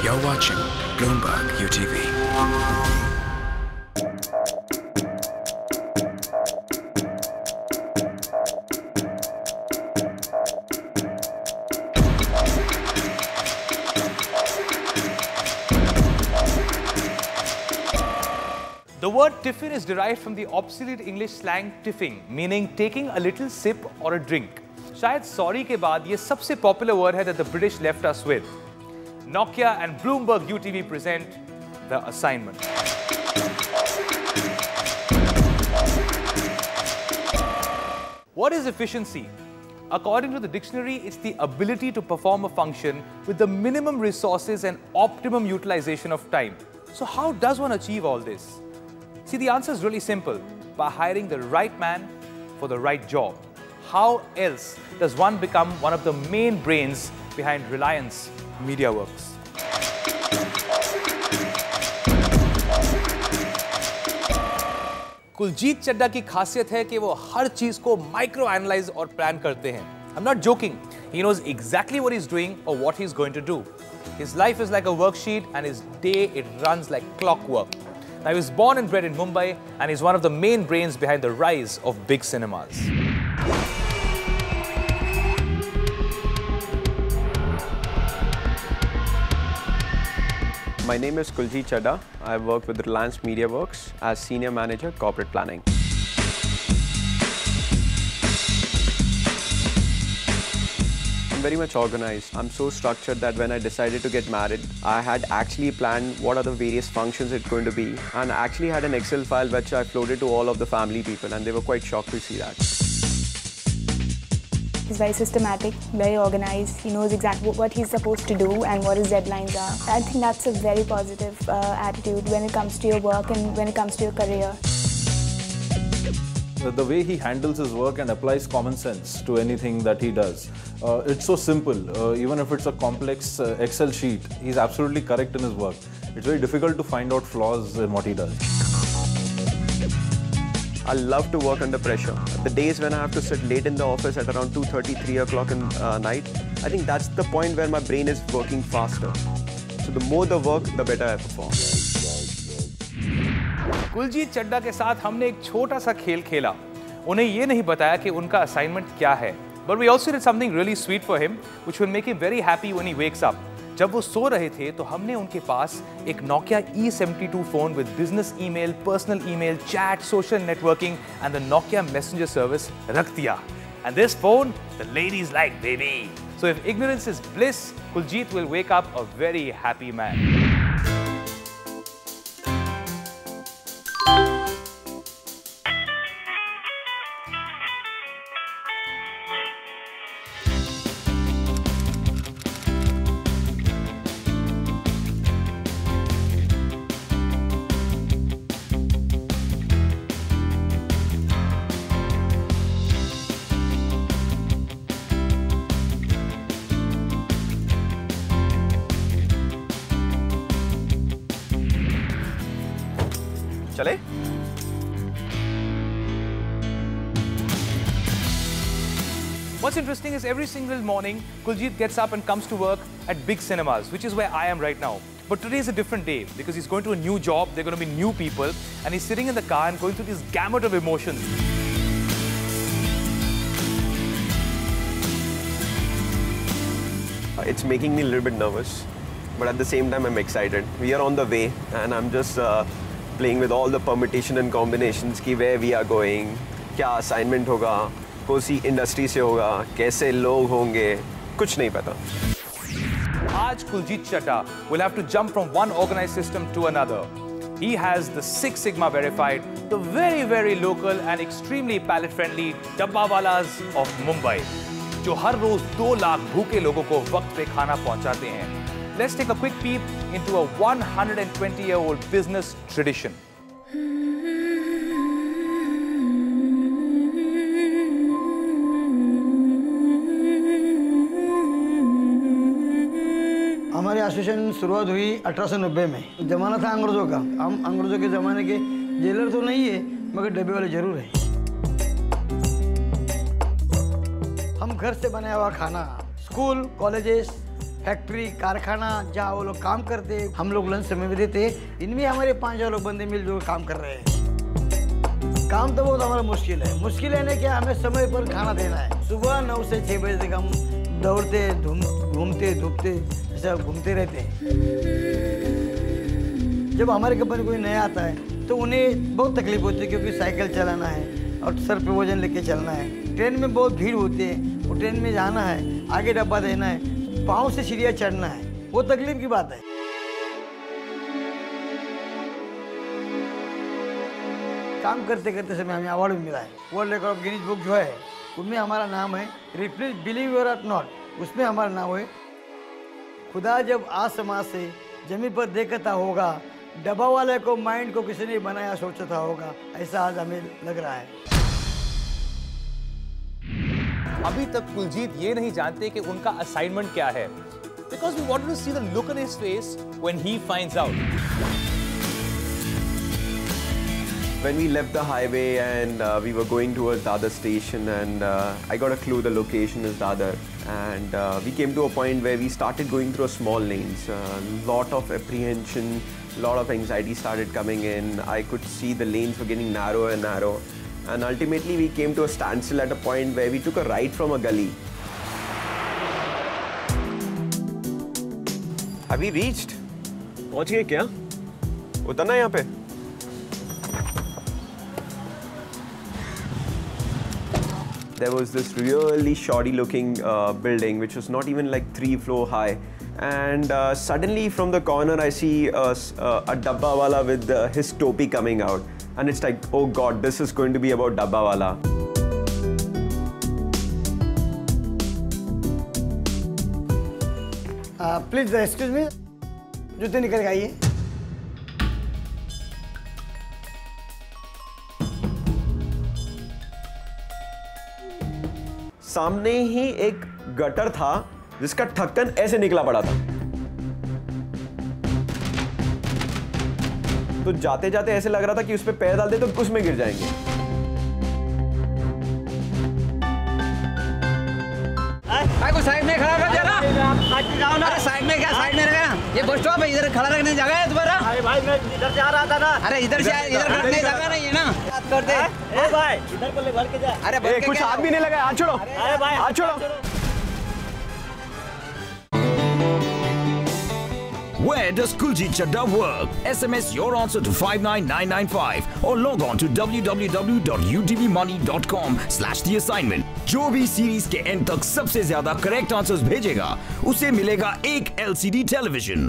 You're watching Bloomberg UTV. The word tiffin is derived from the obsolete English slang tiffing, meaning taking a little sip or a drink. शायद sorry के बाद ये सबसे popular word है that the British left us with. Nokia and Bloomberg UTV present The Assignment. What is efficiency? According to the dictionary, it's the ability to perform a function with the minimum resources and optimum utilization of time. So how does one achieve all this? See, the answer is really simple. By hiring the right man for the right job. How else does one become one of the main brains behind Reliance MediaWorks? Kuljeet Chadha की खासियत है कि वो हर चीज को micro analyse और plan करते हैं. I'm not joking. He knows exactly what he's doing or what he's going to do. His life is like a worksheet and his day, it runs like clockwork. Now, he was born and bred in Mumbai and he's one of the main brains behind the rise of big cinemas. My name is Kuljit Chadha. I work with Reliance MediaWorks as Senior Manager Corporate Planning. I'm very much organized. I'm so structured that when I decided to get married, I had actually planned what are the various functions it's going to be, and I actually had an Excel file which I floated to all of the family people, and they were quite shocked to see that. He's very systematic, very organized. He knows exactly what he's supposed to do and what his deadlines are. I think that's a very positive attitude when it comes to your work and when it comes to your career. The way he handles his work and applies common sense to anything that he does. It's so simple. Even if it's a complex Excel sheet, he's absolutely correct in his work. It's very difficult to find out flaws in what he does. I love to work under pressure. The days when I have to sit late in the office at around 2:30, 3 o'clock in night, I think that's the point where my brain is working faster. So the more the work, the better I perform. Kuljeet Chadha के साथ हमने एक छोटा सा खेल खेला. उन्हें ये नहीं बताया कि उनका असाइनमेंट क्या है. But we also did something really sweet for him, which will make him very happy when he wakes up. जब वो सो रहे थे तो हमने उनके पास एक Nokia E72 phone with business email, personal email, chat, social networking and the Nokia Messenger service रख दिया. And this phone, the ladies like, baby. So if ignorance is bliss, Kuljit will wake up a very happy man. चले? What's interesting is every single morning, Kuljit gets up and comes to work at big cinemas, which is where I am right now. But today is a different day because he's going to a new job, there are going to be new people, and he's sitting in the car and going through this gamut of emotions. It's making me a little bit nervous, but at the same time I'm excited. We are on the way and I'm just playing with all the permutation and combinations ki where we are going, kya assignment hoga, kosi industry se hoga, kaise log honge, kuch nahi pata. Aaj Kuljit Chadha will have to jump from one organized system to another. He has the Six Sigma verified, the very, very local and extremely palate-friendly Dabbawalas of Mumbai, जो हर रोज 2 लाख भूखे लोगों को वक्त पे खाना पहुंचाते हैं. Let's take a quick peep into a 120-year-old business tradition. Association शुरुआत हुई 1890 में। ज़माना था अंग्रेज़ों का। हम अंग्रेज़ों के ज़माने के जेलर तो नहीं है, मगर डब्बे वाले ज़रूर हैं। हम घर से बनाया हुआ खाना, स्कूल, कॉलेजेस, फैक्ट्री, कारखाना जहाँ वो लोग काम करते, हम लोग लंच समय में देते। इनमें हमारे 5 लोग बंदे मिलजुल काम कर रहे हैं। काम तो बहुत हमारा मुश्किल है। मुश्किल है ना क्या, हमें समय पर खाना देना है। सुबह 9 से 6 बजे तक हम दौड़ते, घूमते धूपते ऐसा घूमते रहते हैं। जब हमारे कंपनी कोई नया आता है तो उन्हें बहुत तकलीफ होती है, क्योंकि साइकिल चलाना है और सर पे वजन लेके चलना है। ट्रेन में बहुत भीड़ होती है, वो ट्रेन में जाना है, आगे डब्बा देना है, पाँव से सीढ़ियाँ चढ़ना है, वो तकलीफ की बात है। काम करते करते समय हमें अवार्ड भी मिला है। World record of Guinness book जो है उनमें हमारा नाम है। रिप्लीज बिलीव और नॉट, उसमें हमारा नाम है। खुदा जब आसमां से जमीन पर देखता होगा, डब्बा वाले को माइंड को किसी ने बनाया सोचता होगा, ऐसा आज हमें लग रहा है। अभी तक कुलजीत ये नहीं जानते कि उनका असाइनमेंट क्या है, because we wanted to see the look on his face when he finds out. When we left the highway and we were going towards Dadar station, and I got a clue the location is Dadar, and we came to a point where we started going through a small lanes. Lot of apprehension, lot of anxiety started coming in. I could see the lanes were getting narrower and narrow, and ultimately we came to a standstill at a point where we took a right from a gully. Have we reached? पहुंच गए क्या? उतरना यहाँ पे? There was this really shoddy looking building which was not even like 3 floors high, and suddenly from the corner I see a dabba wala with his topi coming out, and it's like, oh god, this is going to be about dabba wala. Please excuse me, जूते निकल के आइए। सामने ही एक gutter था जिसका ढक्कन ऐसे निकला पड़ा था, तो जाते जाते ऐसे लग रहा था कि उस पे पैर डाल दे तो उसमें गिर जाएंगे। को साइड में खड़ा कर जरा। अरे साइड में क्या, साइड में रखना, ये बस स्टॉप है, इधर खड़ा रखने जगह है तुम्हारा। अरे भाई मैं इधर से आ रहा था ना। अरे इधर से इधर रखने जगह नहीं है ना, कर दे। ए भाई इधर को ले भर के जा। अरे कुछ हाथ भी नहीं लगा, हाथ छोड़ो। अरे भाई हाथ छोड़ो। Where does Kuljit Chadda work? SMS your answer to 59995 or log on to www.utbmoney.com/the assignment. जो भी सीरीज के एंड तक सबसे ज्यादा करेक्ट आंसर्स भेजेगा उसे मिलेगा एक LCD टेलीविजन।